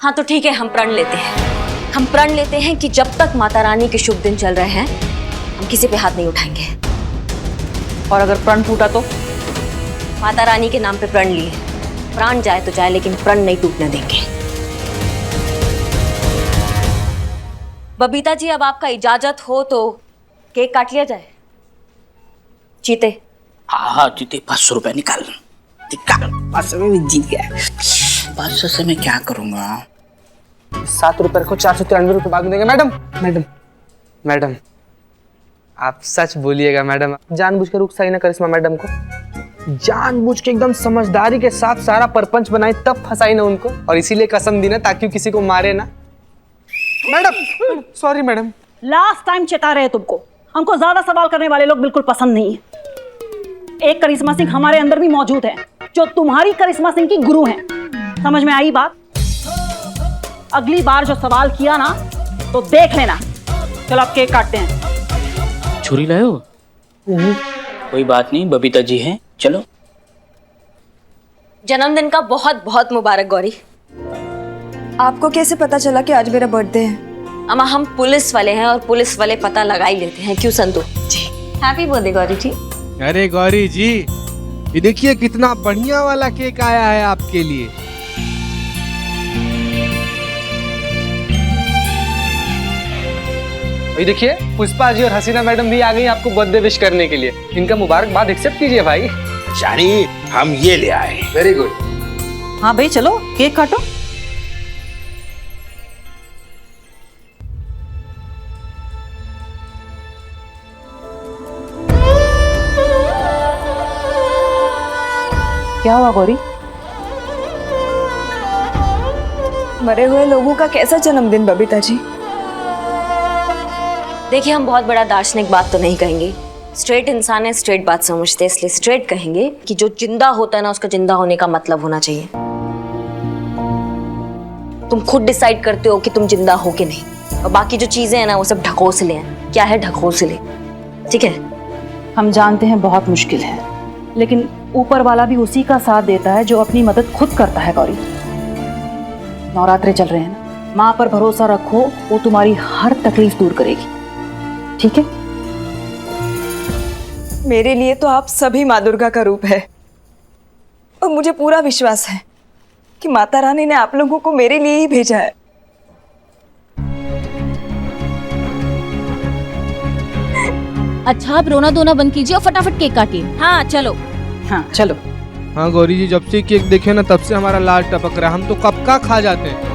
हाँ तो ठीक है, हम प्रण लेते हैं। हम प्रण लेते हैं कि जब तक माता रानी के शुभ दिन चल रहे हैं हम किसी पे हाथ नहीं उठाएंगे। और अगर प्रण टूटा तो? माता रानी के नाम पे प्रण लिए, प्राण जाए तो जाए लेकिन प्रण नहीं टूटने देंगे। बबीता जी, अब आपका इजाजत हो तो केक काट लिया जाए। चीते। हाँ चीते, 500 रुपए निकाल। 500 में जीत गया। 500 से मैं क्या करूंगा? 7 रुपए रखो, 493 रुपए बाद में देंगे। मैडम मैडम मैडम, आप सच बोलिएगा मैडम। जानबूझकर रुखसाई ना करिश्मा मैडम को, जानबूझ के एकदम समझदारी के साथ सारा परपंच बनाई, तब फंसाई ना उनको, और इसीलिए कसम दी ना ताकि वो किसी को मारे ना। Madam sorry madam. Last time चेता रहे तुमको, हमको ज्यादा सवाल करने वाले लोग बिल्कुल पसंद नहीं है। एक करिश्मा सिंह हमारे अंदर भी मौजूद है जो तुम्हारी करिश्मा सिंह की गुरु हैं। समझ में आई बात? अगली बार जो सवाल किया ना तो देख लेना। चलो अब केक काटते हैं। छुरी लाए हो? कोई बात नहीं, बबीता जी हैं, चलो। जन्मदिन का बहुत बहुत मुबारक गौरी। आपको कैसे पता चला कि आज मेरा बर्थडे है? अम्मा, हम पुलिस वाले हैं और पुलिस वाले पता लगा ही लेते हैं, क्यों संतू जी? हैप्पी बर्थडे गौरी जी। अरे गौरी जी, ये देखिए कितना बढ़िया वाला केक आया है आपके लिए। भाई देखिए, पुष्पा जी और हसीना मैडम भी आ गई आपको बर्थडे विश करने के लिए। इनका मुबारकबाद एक्सेप्ट कीजिए भाई। शानी, हम ये ले आए। Very good. हाँ भाई चलो केक काटो। क्या हुआ गौरी? मरे हुए लोगों का कैसा जन्मदिन बबीता जी? देखिए, हम बहुत बड़ा दार्शनिक बात तो नहीं कहेंगे, स्ट्रेट इंसान है, स्ट्रेट बात समझते हैं, इसलिए स्ट्रेट कहेंगे कि जो जिंदा होता है ना उसका जिंदा होने का मतलब होना चाहिए। तुम खुद डिसाइड करते हो कि तुम जिंदा हो कि नहीं, और बाकी जो चीजें हैं ना वो सब ढकोसले हैं। क्या है ढकोसले? ठीक है, हम जानते हैं बहुत मुश्किल है, लेकिन ऊपर वाला भी उसी का साथ देता है जो अपनी मदद खुद करता है। गौरी, नवरात्रे चल रहे हैं ना, माँ पर भरोसा रखो, वो तुम्हारी हर तकलीफ दूर करेगी। ठीक है? मेरे लिए तो आप सभी माँ दुर्गा का रूप है, और मुझे पूरा विश्वास है कि माता रानी ने आप लोगों को मेरे लिए ही भेजा है। अच्छा, आप रोना धोना बंद कीजिए और फटाफट केक काटिए। हाँ चलो। हाँ चलो। हाँ गौरी जी, जब से केक देखे ना तब से हमारा लाल टपक रहा है। हम तो कब का खा जाते हैं।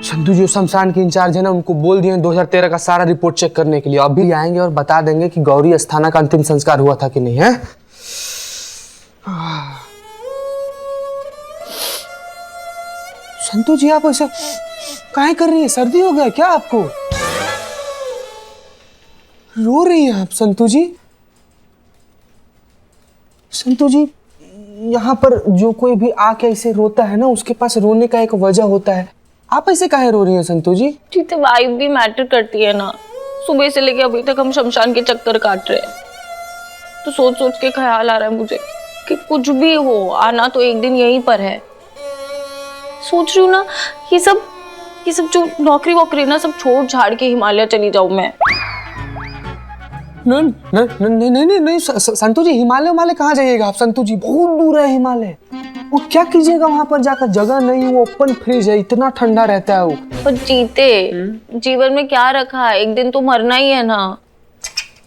संधू जो शमशान के इंचार्ज है ना, उनको बोल दिए 2013 का सारा रिपोर्ट चेक करने के लिए। अभी आएंगे और बता देंगे कि गौरी अस्थाना का अंतिम संस्कार हुआ था कि नहीं है। संतू जी, आप ऐसा काहे कर रही है? सर्दी हो गया क्या आपको? रो रही हैं आप संतू जी? संतू जी, यहाँ पर जो कोई भी आके ऐसे रोता है ना, उसके पास रोने का एक वजह होता है। आप ऐसे काहे रो रही हैं संतू जी? ठीक है, वाइब भी मैटर करती है ना। सुबह से लेके अभी तक हम शमशान के चक्कर काट रहे हैं, तो सोच सोच के ख्याल आ रहा है मुझे कि कुछ भी हो, आना तो एक दिन यहीं पर है। सोच रही हूँ ना, ये सब जो नौकरी वोकरी ना सब छोड़ छाड़ के हिमालय चली जाऊं मैं। नहीं संतू जी, हिमालय कहाँ जाइएगा आप? संतू जी, बहुत दूर है हिमालय। वो क्या कीजिएगा वहां पर जाकर? जगह नहीं, वो ओपन फ्रिज है, इतना ठंडा रहता है वो। पर जीते जीवन में क्या रखा है, एक दिन तो मरना ही है ना।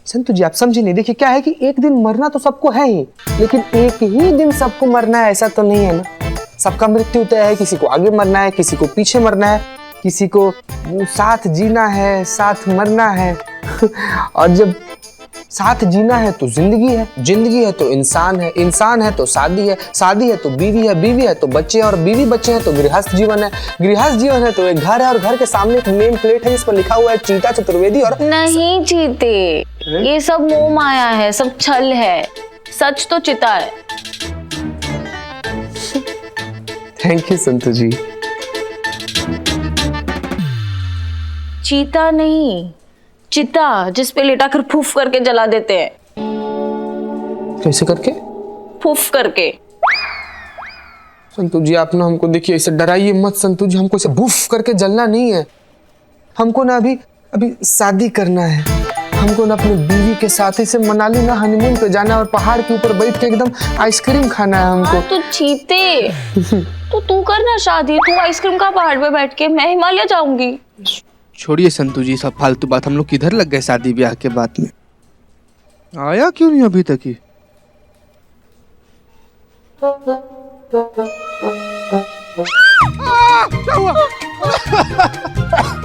संतू जी, आप समझे नहीं। देखिए क्या है कि एक दिन मरना तो सबको है ही, लेकिन एक ही दिन सबको मरना है ऐसा तो नहीं है ना। सबका मृत्यु तय है, किसी को आगे मरना है, किसी को पीछे मरना है। किसी को साथ जीना है, साथ मरना है। और जब साथ जीना है तो जिंदगी है, जिंदगी है तो इंसान है, इंसान है तो शादी है, शादी है तो बीवी है, बीवी है तो बच्चे और बीवी बच्चे हैं तो गृहस्थ जीवन है, गृहस्थ जीवन है तो एक घर है और घर के सामने एक नेम प्लेट है जिस पर लिखा हुआ है चीता चतुर्वेदी। और नहीं चीते, ये सब मोह माया है, सब छल है, सच तो चिता है। थैंक यू संतु जी। चीता नहीं, चिता, जिस पे लेटाकर फूफ करके जला देते हैं। कैसे करके? फूफ करके। संतु जी आप ना हमको देखिए ऐसे डराइए मत संतु जी, हमको ऐसे भूफ करके जलना नहीं है। हमको ना अभी शादी करना है, हमको ना अपने बीवी के साथ ऐसे मनाली ना हनीमून पे जाना और पहाड़ के ऊपर बैठ के एकदम आइसक्रीम खाना है हमको। तो चीते, तो तू करना शादी, तू आइसक्रीम का पहाड़ पे बैठ के, मैं हिमालय जाऊंगी। छोड़िए संतु जी सब फालतू बात, हम लोग किधर लग गए शादी ब्याह के बाद में। आया क्यों नहीं अभी तक ही? क्या हुआ?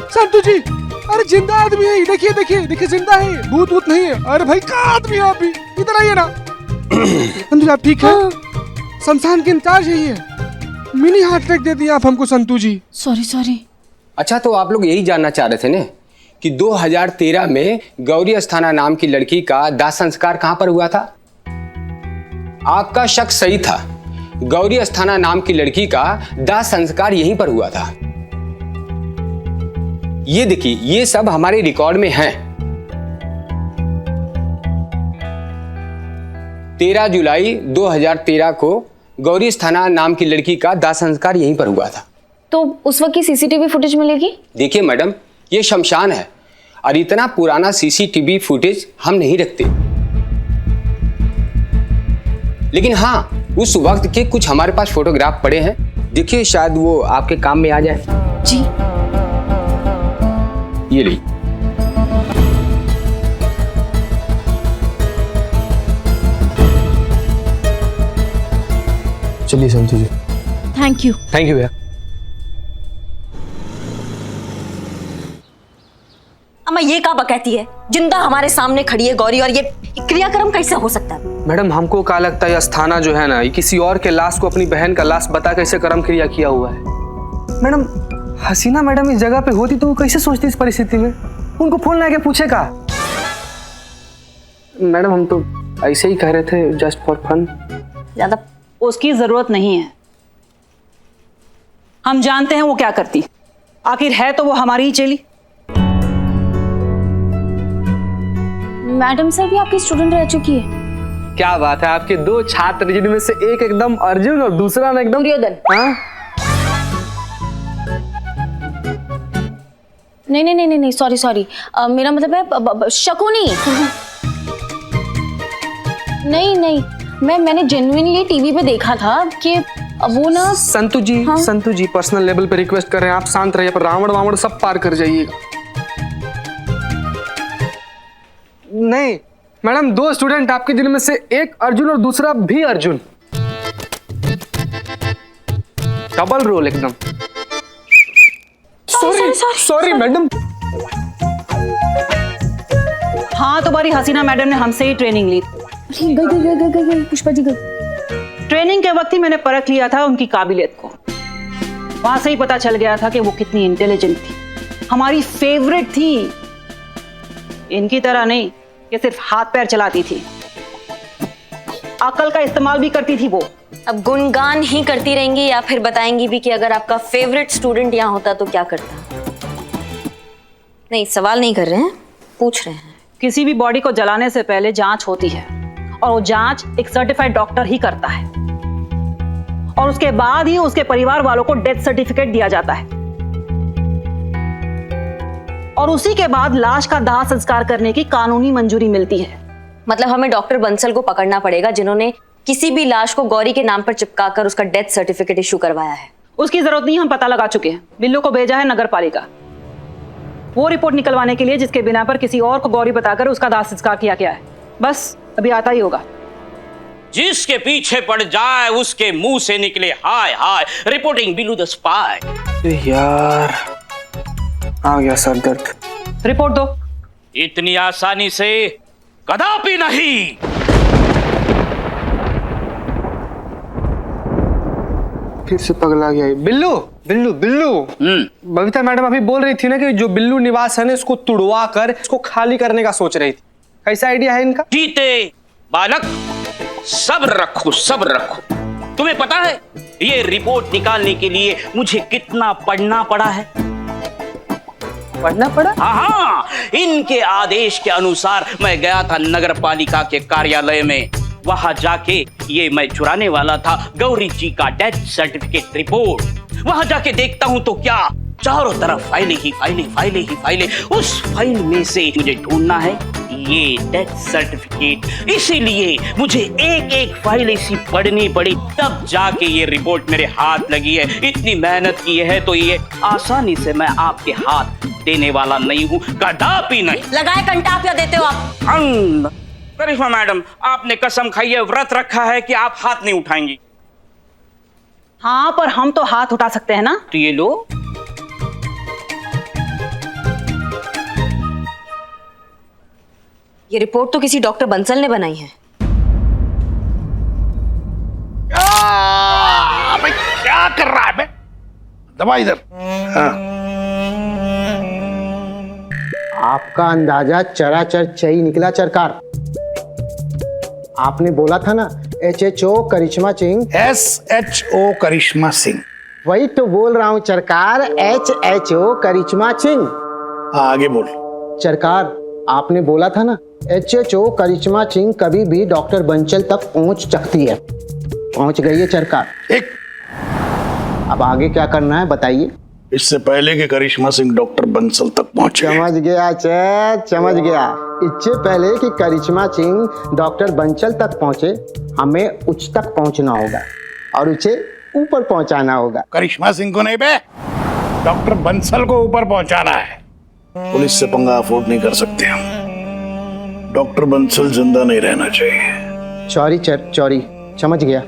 संतु जी अरे जिंदा आदमी है, देखिए देखिए देखिए जिंदा है, भूत भूत नहीं है। अरे भाई कहाँ आदमी है आप भी, इधर आइए ना। संतु जी आप ठीक है? शमशान के इंचार्ज है ये, मिनी हार्ट अटैक दे दिया आप हमको संतु जी। सॉरी। अच्छा तो आप लोग यही जानना चाह रहे थे ना कि 2013 में गौरी अस्थाना नाम की लड़की का दाह संस्कार कहां पर हुआ था? आपका शक सही था, गौरी अस्थाना नाम की लड़की का दाह संस्कार यहीं पर हुआ था। ये देखिए ये सब हमारे रिकॉर्ड में है। 13 जुलाई 2013 को गौरी अस्थाना नाम की लड़की का दाह संस्कार यहीं पर हुआ था। तो उस वक्त की सीसीटीवी फुटेज मिलेगी? देखिए मैडम ये शमशान है और इतना पुराना सीसीटीवी फुटेज हम नहीं रखते, लेकिन हाँ उस वक्त के कुछ हमारे पास फोटोग्राफ पड़े हैं, देखिए शायद वो आपके काम में आ जाए। जी ये ली। चलिए Santu ji. Thank you. Thank you भैया। अम्मा ये क्या बकैती है, जिंदा हमारे सामने खड़ी है गौरी और ये क्रियाक्रम कैसे हो सकता है? मैडम हमको क्या लगता है अस्थाना जो है ना ये किसी और के लाश को अपनी बहन का लाश बता कैसे कर्म क्रिया किया हुआ है। मैडम हसीना मैडम इस जगह पे होती तो वो कैसे सोचती इस परिस्थिति में, उनको फोन लगा के पूछेगा। मैडम हम तो ऐसे ही कह रहे थे जस्ट फॉर फन। ज्यादा उसकी जरूरत नहीं है, हम जानते हैं वो क्या करती, आखिर है तो वो हमारी ही चेली। मैडम सर भी आपकी स्टूडेंट रह चुकी है। क्या बात है, आपके दो छात्र जिनमें से एक एकदम अर्जुन और दूसरा ना एकदम दुर्योधन। हाँ? नहीं सॉरी मेरा मतलब है शकुनी। नहीं मैंने जेन्युइनली टीवी पे देखा था कि वो ना। संतु जी हाँ? संतु जी पर्सनल लेवल पे रिक्वेस्ट कर रहे हैं, आप शांत रहिए, पर रावण वावण सब पार कर जाइएगा। नहीं मैडम दो स्टूडेंट आपके जिनमें से एक अर्जुन और दूसरा भी अर्जुन, डबल रोल एकदम। Sorry madam. हाँ तुम्हारी हसीना मैडम ने हमसे ही ट्रेनिंग ली। गई पुष्पा जी गई। ट्रेनिंग के वक्त ही मैंने परख लिया था उनकी काबिलियत को, वहां से ही पता चल गया था कि वो कितनी इंटेलिजेंट थी, हमारी फेवरेट थी। इनकी तरह नहीं कि सिर्फ हाथ पैर चलाती थी, अकल का इस्तेमाल भी करती थी वो। अब गुणगान ही करती रहेंगी या फिर बताएंगी भी कि अगर आपका फेवरेट स्टूडेंट यहाँ होता तो क्या करता? नहीं सवाल नहीं कर रहे हैं, पूछ रहे हैं। किसी भी बॉडी को जलाने से पहले जांच होती है और वो जांच एक सर्टिफाइड डॉक्टर ही करता है और उसके बाद ही उसके परिवार वालों को डेथ सर्टिफिकेट दिया जाता है और उसी के बाद लाश का दाह संस्कार करने की कानूनी मंजूरी मिलती है। मतलब हमें डॉक्टर बंसल को पकड़ना पड़ेगा जिन्होंने किसी भी लाश को गौरी के नाम पर चिपकाकर उसका डेथ सर्टिफिकेट इशू करवाया है। उसकी जरूरत नहीं, हम पता लगा चुके हैं। बिल्लू को भेजा है नगर पालिका वो रिपोर्ट निकलवाने के लिए जिसके बिना पर किसी और को गौरी बताकर उसका दाह संस्कार किया गया है। बस अभी आता ही होगा। जिसके पीछे पड़ जाए उसके मुंह से निकले हाय हाय। Reporting Billu the spy. यार आ गया सर दर्द। रिपोर्ट दो। इतनी आसानी से कदापि नहीं। फिर से पगला गया। बिल्लू बिल्लू बिल्लू। बबीता मैडम अभी बोल रही थी ना कि जो बिल्लू निवास है ना, इसको तुड़वा कर इसको खाली करने का सोच रही थी। कैसा आइडिया है इनका? जीते बालक, सब्र रखो सब्र रखो। तुम्हें पता है ये रिपोर्ट निकालने के लिए मुझे कितना पढ़ना पड़ा है? पढ़ना पड़ा? हाँ, इनके आदेश के अनुसार मैं गया था नगर पालिका के कार्यालय में। वहां जाके ये मैं चुराने वाला था गौरी जी का डेथ सर्टिफिकेट रिपोर्ट। वहां जाके देखता हूं तो क्या, चारों तरफ फाइलें ही फाइलें, फाइलें ही फाइलें। उस फाइल में से मुझे ढूंढना है ये डेथ सर्टिफिकेट। इसीलिए मुझे एक एक फाइल ऐसी पढ़नी पड़ी, तब जाके ये रिपोर्ट मेरे हाथ लगी है। इतनी मेहनत की है तो ये आसानी से मैं आपके हाथ देने वाला नहीं हूँ, कदापि नहीं। लगाए कंटा क्या देते हो आप? करिश्मा मैडम, आपने कसम खाई है, व्रत रखा है कि आप हाथ नहीं उठाएंगी। हाँ, पर हम तो हाथ उठा सकते हैं ना। तो ये लो। ये रिपोर्ट तो किसी डॉक्टर बंसल ने बनाई है। भाई क्या कर रहा है बे? दबा इधर। हाँ। आपका अंदाजा चराचर चई निकला चरकार। आपने बोला था ना HHO करिश्मा सिंह। SHO करिश्मा सिंह। वही तो बोल रहा हूँ चरकार, HHO करिश्मा सिंह। आगे बोल। चरकार, आपने बोला था ना HHO करिश्मा सिंह कभी भी डॉक्टर बंसल तक पहुंच सकती है। पहुंच गई है चरकार। एक अब आगे क्या करना है बताइए। इससे पहले कि करिश्मा सिंह डॉक्टर बंसल तक पहुंचे। समझ गया चैत, समझ गया। इससे पहले कि करिश्मा सिंह डॉक्टर बंसल तक पहुंचे, हमें उच्च तक पहुंचना होगा और उसे ऊपर पहुंचाना होगा। करिश्मा सिंह को नहीं बे, डॉक्टर बंसल को ऊपर पहुंचाना है। पुलिस से पंगा अफोर्ड नहीं कर सकते हम। डॉक्टर बंसल जिंदा नहीं रहना चाहिए। चौरी चैत, चौरी, समझ गया।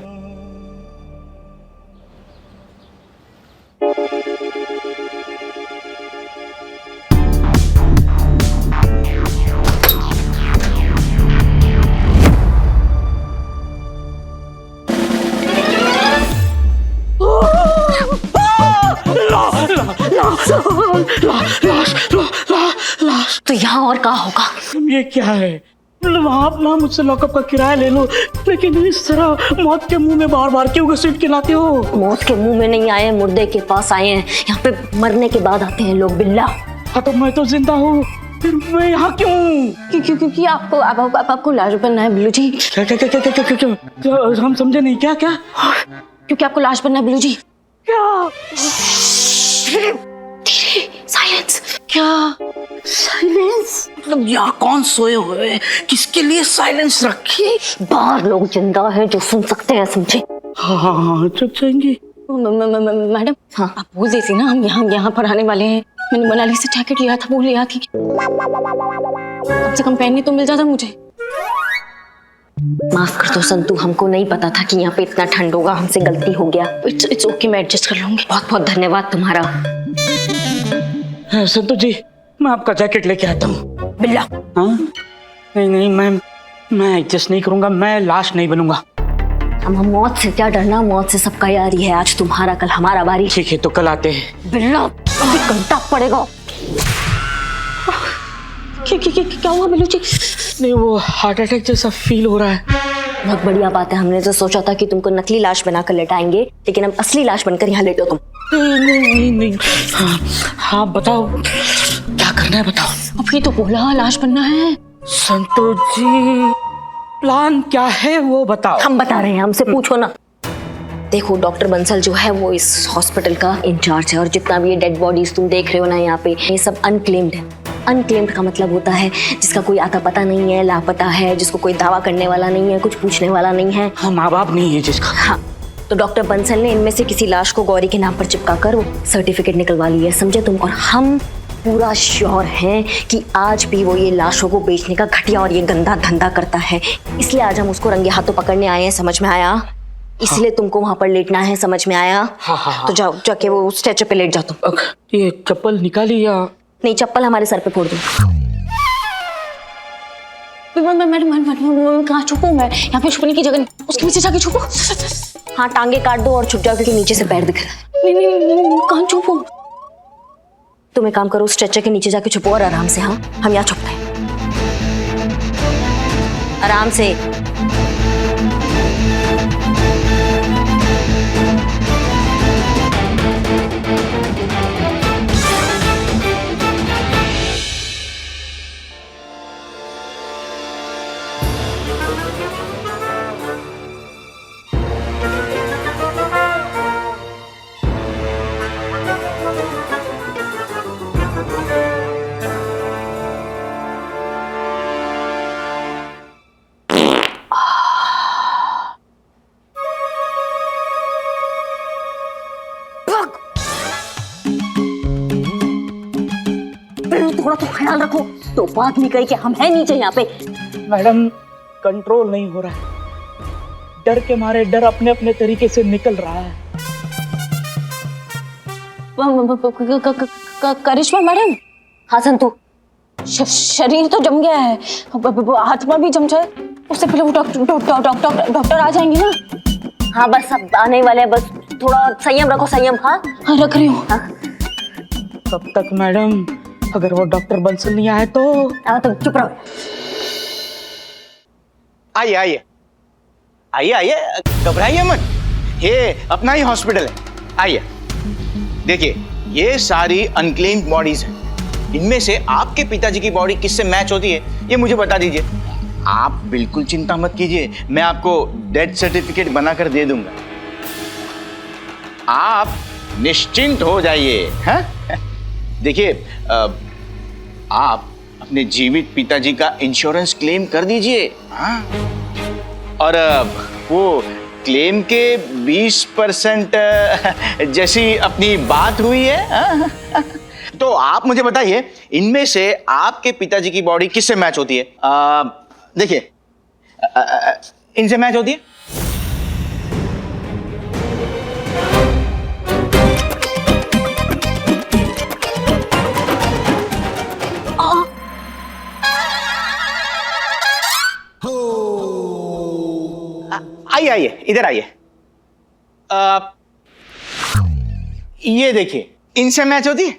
तो यहाँ और कहाँ होगा? ये क्या है? मतलब आप ना मुझसे लॉकअप का किराया ले लो, लेकिन इस तरह मौत के मुंह में बार बार क्यों घसीट के लाते हो? मौत के मुंह में नहीं आए, मुर्दे के पास आए हैं। यहाँ पे मरने के बाद आते हैं लोग बिल्ला। हाँ तो मैं तो जिंदा हूँ, फिर मैं यहाँ क्यों? क्योंकि आपको लाश बनना है बिल्लू जी। क्या हम समझे नहीं। क्या क्या? क्योंकि आपको लाश बनना है बिल्लू जी। क्या? साइलेंस। क्या साइलेंस? मतलब यहाँ कौन सोए हुए हैं? किसके लिए साइलेंस रखी? बाहर लोग जिंदा है जो सुन सकते हैं, समझे? हाँ चुप जाएंगे। मैडम, हाँ आप बोल देती ना हम यहाँ पर आने वाले हैं। मैंने मनाली से जैकेट लिया था, वो लिया थी। कम से कम पहनने तो मिल जाता मुझे। माफ कर दो संतू, हमको नहीं पता था कि यहाँ पे इतना ठंड होगा, हमसे गलती हो गया। इट्स ओके, मैं एडजस्ट कर लूंगी। बहुत बहुत धन्यवाद तुम्हारा। संतू जी, मैं आपका जैकेट लेके आता हूँ। बिल्ला। हाँ? नहीं मैं एडजस्ट नहीं करूंगा। मैं लाश नहीं बनूंगा। हम मौत से क्या डरना, मौत से सबका यारी है। आज तुम्हारा, कल हमारा बारी। ठीक है, तो कल आते हैं। बिल्ला, अभी घंटा पड़ेगा। क्या हुआ बिल्लू जी? नहीं, वो हार्ट अटैक जैसा फील हो रहा है। बहुत बढ़िया बात है। हमने तो सोचा था कि तुमको नकली लाश बनाकर लेटाएंगे, लेकिन अब असली लाश बनकर यहाँ लेटो तुम। नहीं। हाँ बताओ, क्या करना है बताओ। अभी तो बोला लाश बनना है। संतोष जी, प्लान क्या है वो बताओ। हम बता रहे हैं, हमसे पूछो ना। देखो, डॉक्टर बंसल जो है वो इस हॉस्पिटल का इंचार्ज है, और जितना भी ये डेड बॉडीज तुम देख रहे हो ना यहाँ पे, ये सब अनक्लेम्ड है। अनक्लेम्ड का मतलब होता है जिसका कोई आता पता नहीं है, लापता है, जिसको कोई दावा करने वाला नहीं है, कुछ पूछने वाला नहीं है। हाँ, माँ बाप नहीं है जिसका। हाँ, तो डॉक्टर बंसल ने इनमें से किसी लाश को गौरी के नाम पर चिपका कर वो सर्टिफिकेट निकलवा ली है, समझे तुम? और हम पूरा श्योर हैं कि आज भी वो ये लाशों को बेचने का घटिया और ये गंदा धंधा करता है। इसलिए आज हम उसको रंगे हाथों पकड़ने आए हैं, समझ में आया? इसलिए तुमको वहां पर लेटना है, समझ में आया? हाँ। तो जाओ, जाके वो स्ट्रेचर पे लेट जाओ तुम। ये चप्पल निकाली या नहीं चप्पल हमारे सर पे फोड़ दो। मैडम कहाँ छुपूं मैं? यहाँ पे छुपने की जगह नहीं, उसके पीछे जाके छुपो। हाँ टांगे काट दो और छुप जाओ क्योंकि नीचे से पैर दिख रहा है। नहीं, कहाँ छुपूं? तुम एक काम करो, स्ट्रेचर के नीचे जाके छुपो और आराम से। हाँ हम यहाँ छुपते हैं, आराम से। थोड़ा तो ख्याल रखो, तो बात नहीं कही कि हम हैं नीचे यहाँ पे। मैडम कंट्रोल नहीं हो रहा है, डर के मारे डर अपने अपने तरीके से निकल रहा है। करिश्मा मैडम। हाँ संतु, शरीर तो जम गया है, आत्मा भी जम जाए, उससे पहले वो डॉक्टर आ जाएंगे ना। हाँ बस अब आने ही वाले हैं, बस थोड़ा संयम रखो, संयम। हाँ हाँ रख रही हूँ। कब तक मैडम? अगर वो डॉक्टर बंसल नहीं आए तो? तुम चुप रहो। आइए आइए आइए आइए, घबराइए मत, ये अपना ही हॉस्पिटल है। आइए देखिए, ये सारी अनक्लेम्ड बॉडीज हैं, इनमें से आपके पिताजी की बॉडी किससे मैच होती है ये मुझे बता दीजिए। आप बिल्कुल चिंता मत कीजिए, मैं आपको डेथ सर्टिफिकेट बनाकर दे दूंगा, आप निश्चिंत हो जाइए। हैं? देखिए आप अपने जीवित पिताजी का इंश्योरेंस क्लेम कर दीजिए। हाँ? और वो क्लेम के 20% जैसी अपनी बात हुई है। हाँ? तो आप मुझे बताइए, इनमें से आपके पिताजी की बॉडी किससे मैच होती है? देखिए, इनसे मैच होती है। आइए आइए, इधर आइए। ये देखिए, इनसे मैच होती है।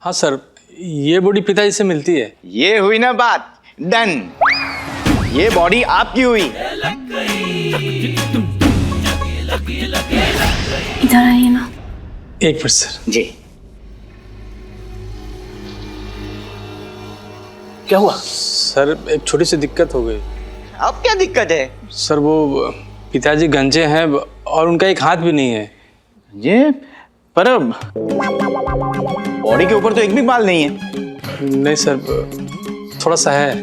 हाँ सर, ये बॉडी पिताजी से मिलती है। ये हुई ना बात, डन। ये बॉडी आपकी हुई। इधर आइए ना। एक मिनट सर। जी क्या हुआ? सर एक छोटी सी दिक्कत हो गई। अब क्या दिक्कत है? सर वो पिताजी गंजे हैं और उनका एक हाथ भी नहीं है। ये पर बॉडी के ऊपर तो एक भी बाल नहीं है। नहीं सर, थोड़ा सा है।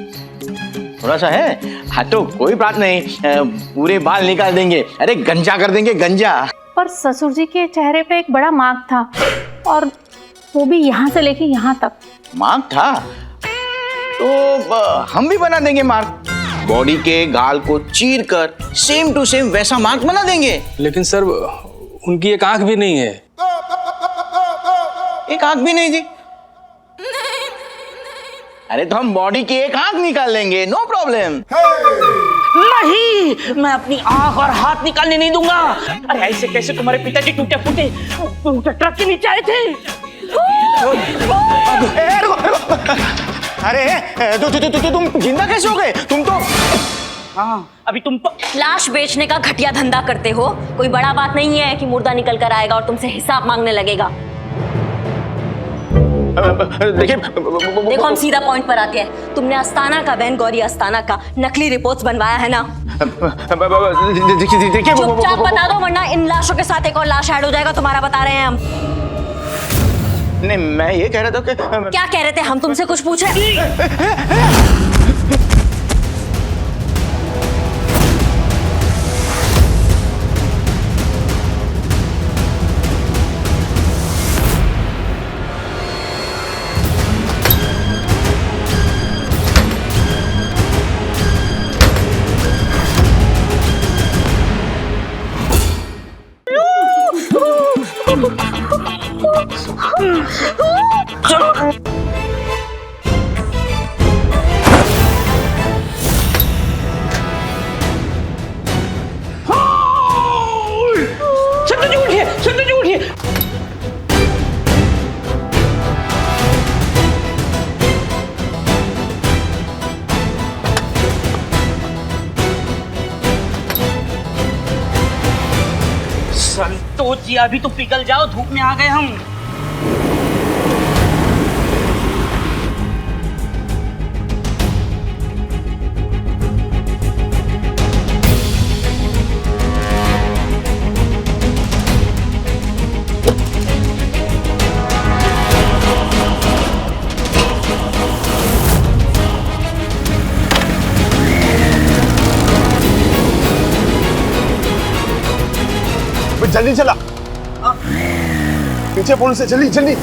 थोड़ा सा है? हाँ तो कोई बात नहीं, पूरे बाल निकाल देंगे। अरे गंजा कर देंगे, गंजा। पर ससुर जी के चेहरे पे एक बड़ा मार्क था, और वो भी यहाँ से लेके यहाँ तक। मार्क था तो हम भी बना देंगे मार्क। बॉडी के गाल को चीर कर सेम टू सेम वैसा मार्क बना देंगे। लेकिन सर उनकी एक आंख भी नहीं है। एक आंख भी नहीं थी? अरे तो हम बॉडी की एक आंख निकाल लेंगे, नो प्रॉब्लम। नहीं, मैं अपनी आंख और हाथ निकालने नहीं दूंगा। अरे ऐसे कैसे तुम्हारे पिताजी टूटे फूटे ट्रक के नीचे आए थे? अरे तुम जिंदा कैसे हो गए? तुम तो अभी तुम तो लाश बेचने का घटिया धंधा करते हो। कोई बड़ा बात नहीं है कि मुर्दा निकल कर आएगा और तुमसे हिसाब मांगने लगेगा। देखो हम सीधा पॉइंट पर आते हैं। तुमने अस्थाना का, बहन गौरी अस्थाना का नकली रिपोर्ट्स बनवाया है ना? देखिए चुपचाप बता दो, वरना इन लाशों के साथ एक और लाश ऐड हो जाएगा तुम्हारा। बता रहे हैं हम। नहीं, मैं ये कह रहा था कि क्या कह रहे थे? हम तुमसे कुछ पूछे? चलो संतोष जी उठिए, संतोष जी उठिए। संतोष जी अभी तो पिघल जाओ, धूप में आ गए हम। जल्दी चला, पीछे पुल से, जल्दी जल्दी।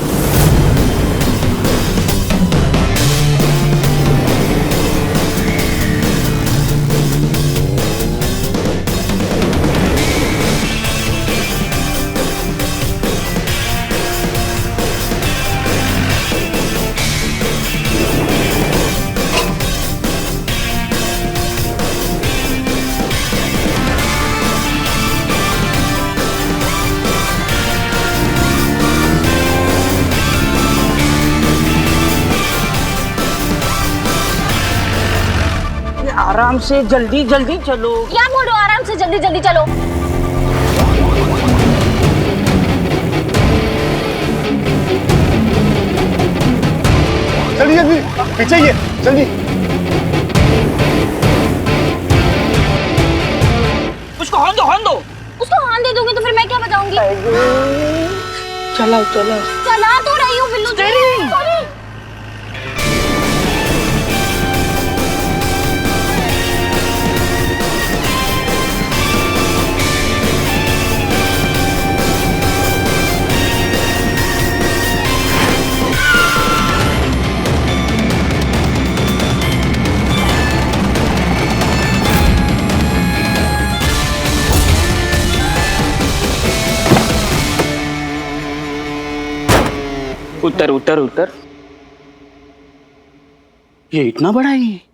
आराम से, जल्दी जल्दी चलो। क्या बोल रहे हो, आराम से जल्दी जल्दी चलो। जल्दी जल्दी, पीछे ही है, जल्दी। उसको हॉर्न दो, हॉर्न दो। उसको हॉर्न दे दोगे तो फिर मैं क्या बजाऊंगी? चलाओ चलाओ। चला तो रही हूँ बिल्लू। सॉरी। उतर उतर उतर। ये इतना बड़ा है।